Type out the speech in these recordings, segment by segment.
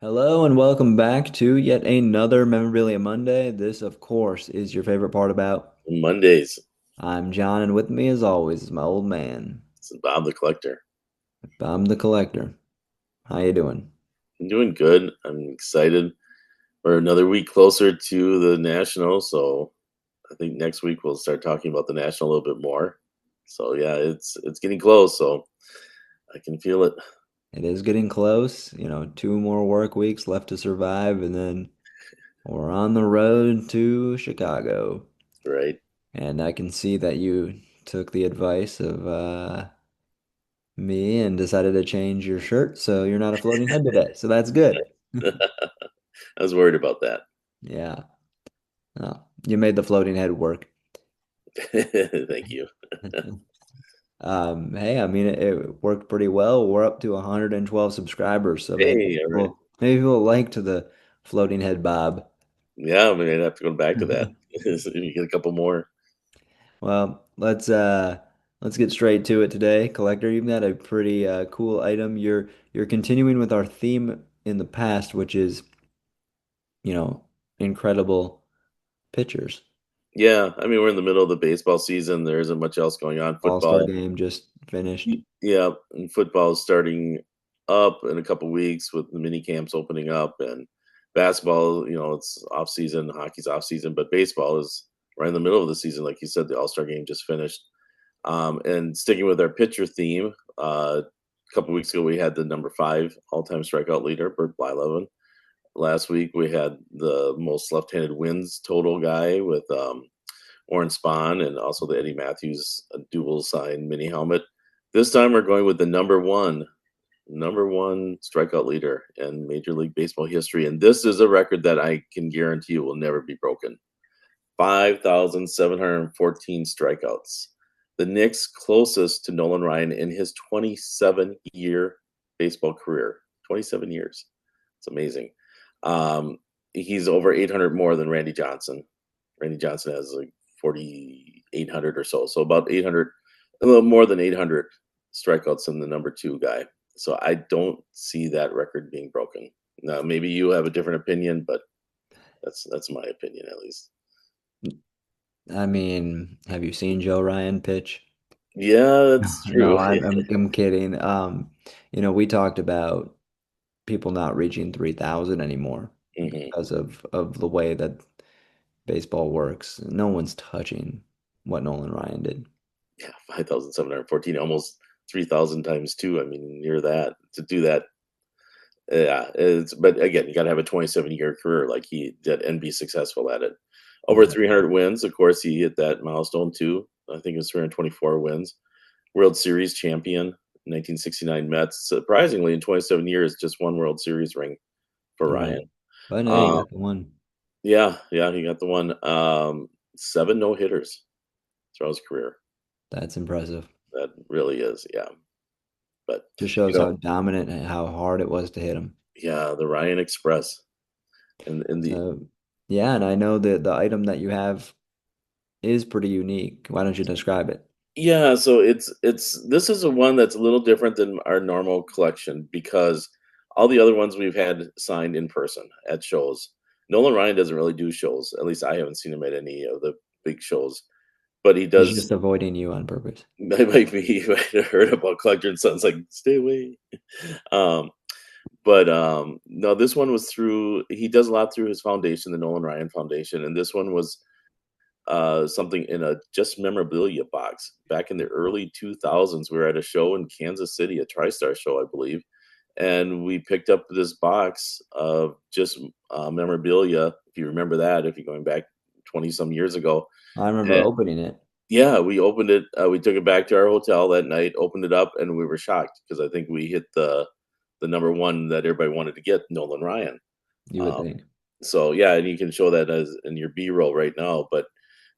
Hello and welcome back to yet another Memorabilia Monday. This, of course, is your favorite part about. Mondays. I'm John, and with me, as always, is my old man. It's Bob the Collector. I'm the collector. How you doing? I'm doing good. I'm excited. We're another week closer to the National, so I think next week we'll start talking about the National a little bit more. So yeah, it's getting close, so I can feel it. It is getting close. Two more work weeks left to survive, and then we're on the road to Chicago. Right. And I can see that you took the advice of me and decided to change your shirt, so you're not a floating head today. So that's good. I was worried about that. Yeah. Oh, you made the floating head work. Thank you. Hey, I mean, it worked pretty well. We're up to 112 subscribers, so Hey, all right. maybe people liked the floating head Bob. Yeah, we might have to go back to that. You get a couple more. Well, let's get straight to it today. Collector, you've got a pretty cool item. You're continuing with our theme in the past, which is, you know, incredible pitchers. Yeah, I mean we're in the middle of the baseball season. There isn't much else going on. All-Star Football. game just finished. Yeah, and football is starting up in a couple weeks with the mini camps opening up, and basketball, it's off season, hockey's off season, but baseball is right in the middle of the season. Like you said, the All Star game just finished. And sticking with our pitcher theme, a couple weeks ago we had the number five all time strikeout leader, Bert Blyleven. Last week we had the most left handed wins total guy with Warren Spahn and also the Eddie Matthews dual sign mini helmet. This time we're going with the number one strikeout leader in Major League Baseball history, and this is a record that I can guarantee you will never be broken. 5,714 strikeouts. The Knicks closest to Nolan Ryan in his 27-year baseball career. 27 years. It's amazing. Um, he's over 800 more than Randy Johnson. Randy Johnson has like 4,800 or so. So about 800, a little more than 800 strikeouts than the number two guy. So I don't see that record being broken. Now, maybe you have a different opinion, but that's my opinion at least. I mean, have you seen Joe Ryan pitch? Yeah, that's No, true. I'm kidding. We talked about people not reaching 3,000 anymore Hmm. because of the way that baseball works. No one's touching what Nolan Ryan did. Yeah, 5,714, almost 3,000 times two. I mean, near that to do that. Yeah, but again, you got to have a 27-year career like he did and be successful at it. Over Yeah. 300 wins. Of course, he hit that milestone too. I think it was 324 wins. World Series champion, 1969 Mets. Surprisingly, in 27 years, just one World Series ring for Right. Ryan. But no, you Um, got the one. yeah, yeah, he got the one. Seven no hitters throughout his career. That's impressive. That really is, yeah. But Just you shows know, how dominant and how hard it was to hit him. yeah, the Ryan Express and the So, yeah, and I know that the item that you have is pretty unique. Why don't you describe it? yeah. So it's this is a one that's a little different than our normal collection because all the other ones we've had signed in person at shows. Nolan Ryan doesn't really do shows. At least I haven't seen him at any of the big shows. But he He's does. just avoiding you on purpose. He might have heard about Collector and Sons, like stay away. Um, but no, this one was through. He does a lot through his foundation, the Nolan Ryan Foundation, and this one was something in a just memorabilia box back in the early 2000s. We were at a show in Kansas City, a TriStar show, I believe, and we picked up this box of just memorabilia. If you remember that, if you're going back 20 some years ago, I remember and opening it. yeah, we opened it. We took it back to our hotel that night, opened it up, and we were shocked because I think we hit the number one that everybody wanted to get, Nolan Ryan. You would Um, think. so yeah, and you can show that as in your B-roll right now. But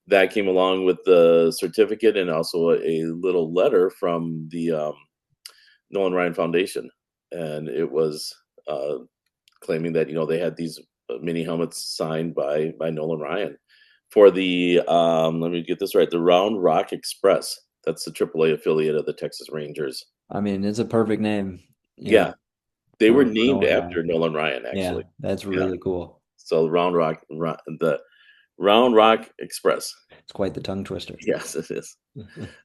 that came along with the certificate and also a little letter from the Nolan Ryan Foundation, and it was uh, claiming that they had these mini helmets signed by Nolan Ryan for the let me get this right, the Round Rock Express. That's the AAA affiliate of the Texas Rangers. I mean, it's a perfect name. Yeah, They were for named Nolan Ryan. after Nolan Ryan, Yeah, actually. that's Yeah. really cool. So the Round Rock Express. It's quite the tongue twister. Yes, it is.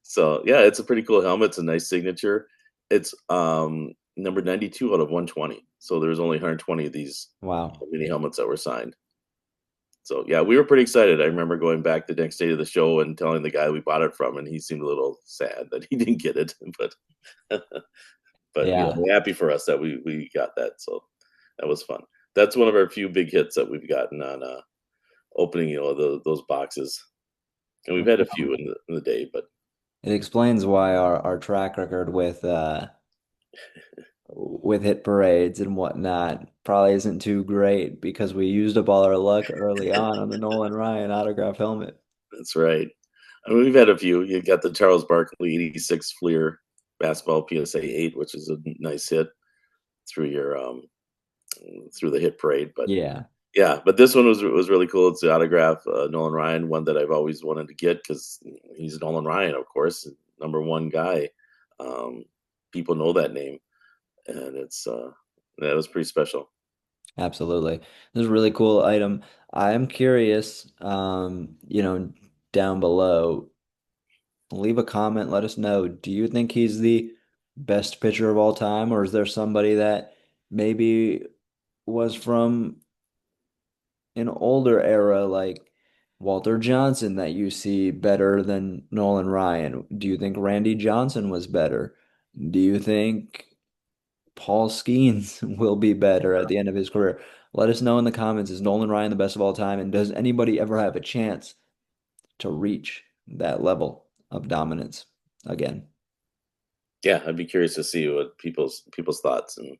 So yeah, it's a pretty cool helmet. It's a nice signature. It's number 92 out of 120. So there's only 120 of these Wow. mini helmets that were signed. So yeah, we were pretty excited. I remember going back the next day to the show and telling the guy we bought it from, and he seemed a little sad that he didn't get it. But Yeah, happy for us that we got that. So that was fun. That's one of our few big hits that we've gotten on opening, those boxes. And we've had a few in the day, but it explains why our track record with hit parades and whatnot probably isn't too great because we used up all our luck early on the Nolan Ryan autograph helmet. that's right. I mean, we've had a few. You got the Charles Barkley 86 Fleer basketball PSA 8, which is a nice hit through your through the hit parade. But Yeah, yeah, but this one was really cool. It's the autograph Nolan Ryan, one that I've always wanted to get because he's Nolan Ryan, of course, number one guy. Um, People know that name, and that was pretty special. absolutely. This is a really cool item. I am curious, down below, leave a comment, let us know. Do you think he's the best pitcher of all time, or is there somebody that maybe was from an older era like Walter Johnson that you see better than Nolan Ryan? Do you think Randy Johnson was better? Do you think Paul Skeens will be better at the end of his career? Let us know in the comments. Is Nolan Ryan the best of all time? And does anybody ever have a chance to reach that level of dominance again? Yeah, I'd be curious to see what people's thoughts, and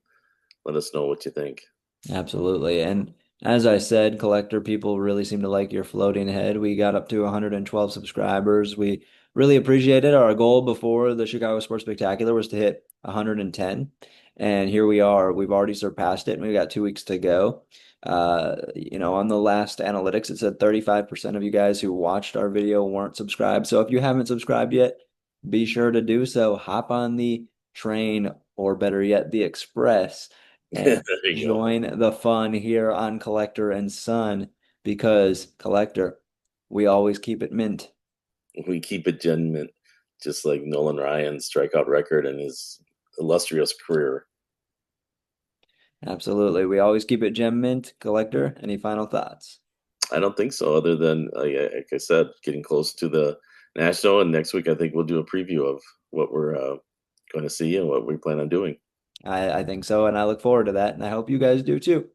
let us know what you think. Absolutely. And as I said, collector people really seem to like your floating head. We got up to 112 subscribers. We really appreciate it. Our goal before the Chicago Sports Spectacular was to hit 110. And here we are. We've already surpassed it, and we've got 2 weeks to go. On the last analytics, it said 35% of you guys who watched our video weren't subscribed. So if you haven't subscribed yet, be sure to do so. Hop on the train, or better yet, the express, and There you go. join the fun here on Collector and Son because Collector, we always keep it mint. We keep it genuine, just like Nolan Ryan's strikeout record and his illustrious career. Absolutely. We always keep it gem mint. Collector, any final thoughts? I don't think so, other than like I said, getting close to the national, and next week I think we'll do a preview of what we're going to see and what we plan on doing. I think so, and I look forward to that, and I hope you guys do too.